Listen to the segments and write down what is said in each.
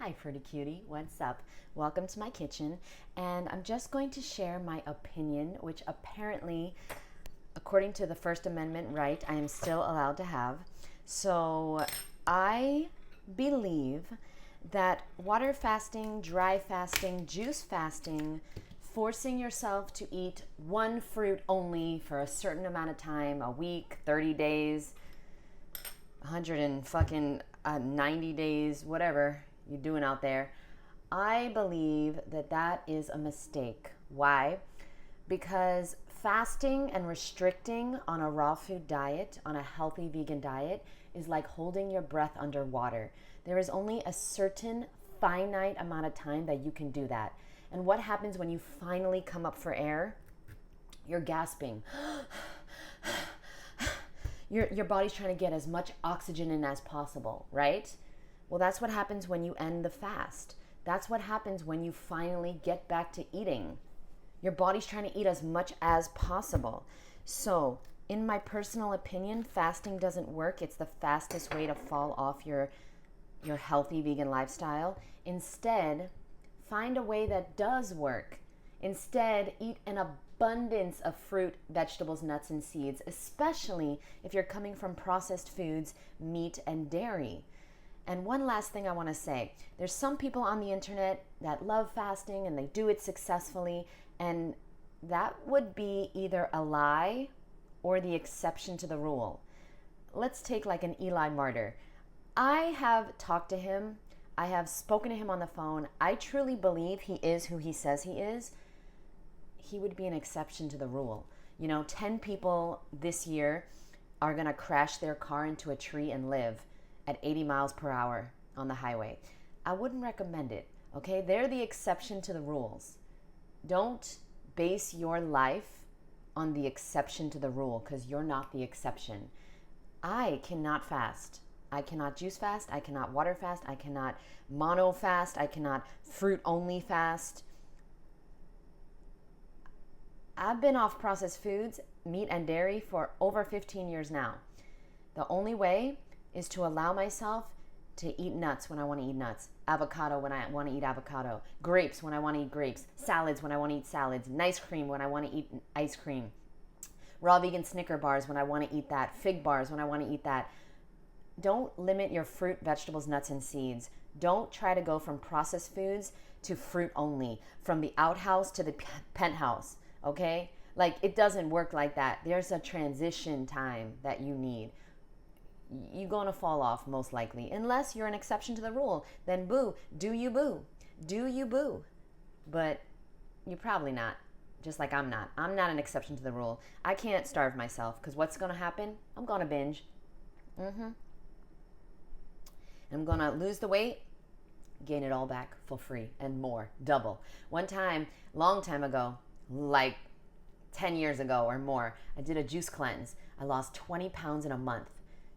Hi, Fruity Cutie. What's up? Welcome to my kitchen. And I'm just going to share my opinion, which apparently, according to the First Amendment right, I am still allowed to have. So I believe that water fasting, dry fasting, juice fasting, forcing yourself to eat one fruit only for a certain amount of time, a week, 30 days, 90 days, whatever you're doing out there, I believe that that is a mistake. Why? Because fasting and restricting on a raw food diet, on a healthy vegan diet, is like holding your breath underwater. There is only a certain finite amount of time that you can do that. And what happens when you finally come up for air? You're gasping. Your body's trying to get as much oxygen in as possible, right? Well, that's what happens when you end the fast. That's what happens when you finally get back to eating. Your body's trying to eat as much as possible. So, in my personal opinion, fasting doesn't work. It's the fastest way to fall off your healthy vegan lifestyle. Instead, find a way that does work. Instead, eat an abundance of fruit, vegetables, nuts, and seeds, especially if you're coming from processed foods, meat, and dairy. And one last thing I want to say. There's some people on the internet that love fasting and they do it successfully, and that would be either a lie or the exception to the rule. Let's take like an Eli Martyr. I have talked to him. I have spoken to him on the phone. I truly believe he is who he says he is. He would be an exception to the rule. 10 people this year are going to crash their car into a tree and live at 80 miles per hour on the highway. I wouldn't recommend it, okay? They're the exception to the rules. Don't base your life on the exception to the rule, because you're not the exception. I cannot fast. I cannot juice fast. I cannot water fast. I cannot mono fast. I cannot fruit only fast. I've been off processed foods, meat and dairy for over 15 years now. The only way is to allow myself to eat nuts when I want to eat nuts, avocado when I want to eat avocado, grapes when I want to eat grapes, salads when I want to eat salads, ice cream when I want to eat ice cream, raw vegan Snicker bars when I want to eat that, fig bars when I want to eat that. Don't limit your fruit, vegetables, nuts, and seeds. Don't try to go from processed foods to fruit only, from the outhouse to the penthouse, okay? Like, it doesn't work like that. There's a transition time that you need. You're going to fall off most likely, unless you're an exception to the rule. Then boo, do you boo, but you're probably not, just like I'm not an exception to the rule. I can't starve myself, because what's going to happen? I'm going to binge. I'm going to lose the weight, gain it all back for free and more, double. One time, long time ago, like 10 years ago or more, I did a juice cleanse. I lost 20 pounds in a month.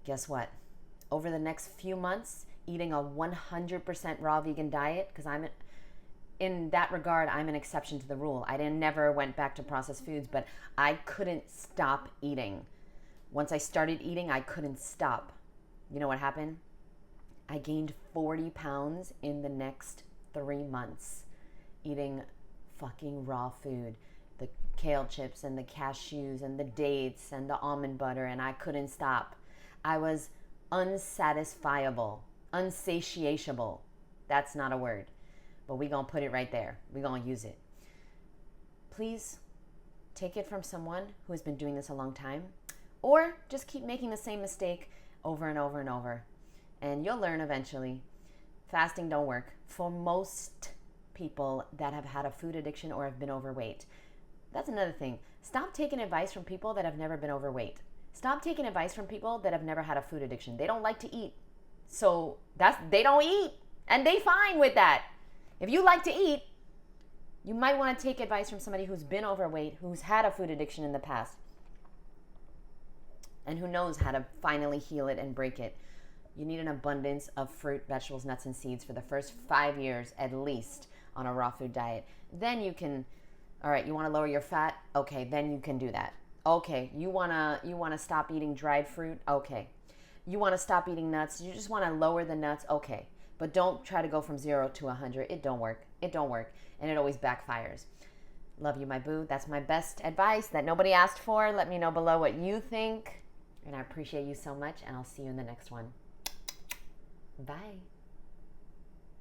Guess what? Over the next few months, eating a 100% raw vegan diet, because in that regard, I'm an exception to the rule. I never went back to processed foods, but I couldn't stop eating. Once I started eating, I couldn't stop. You know what happened? I gained 40 pounds in the next 3 months eating fucking raw food. The kale chips and the cashews and the dates and the almond butter, and I couldn't stop. I was unsatisfiable, unsatiable. That's not a word, but we're going to put it right there. We're going to use it. Please take it from someone who has been doing this a long time, or just keep making the same mistake over and over and over, and you'll learn eventually. Fasting don't work for most people that have had a food addiction or have been overweight. That's another thing. Stop taking advice from people that have never been overweight. Stop taking advice from people that have never had a food addiction. They don't like to eat. So they don't eat, and they fine with that. If you like to eat, you might want to take advice from somebody who's been overweight, who's had a food addiction in the past, and who knows how to finally heal it and break it. You need an abundance of fruit, vegetables, nuts, and seeds for the first 5 years at least on a raw food diet. Then you can, all right, you want to lower your fat? Okay, then you can do that. Okay, you wanna stop eating dried fruit? Okay. You want to stop eating nuts? You just want to lower the nuts? Okay. But don't try to go from 0 to 100. It don't work. It don't work. And it always backfires. Love you, my boo. That's my best advice that nobody asked for. Let me know below what you think. And I appreciate you so much. And I'll see you in the next one. Bye.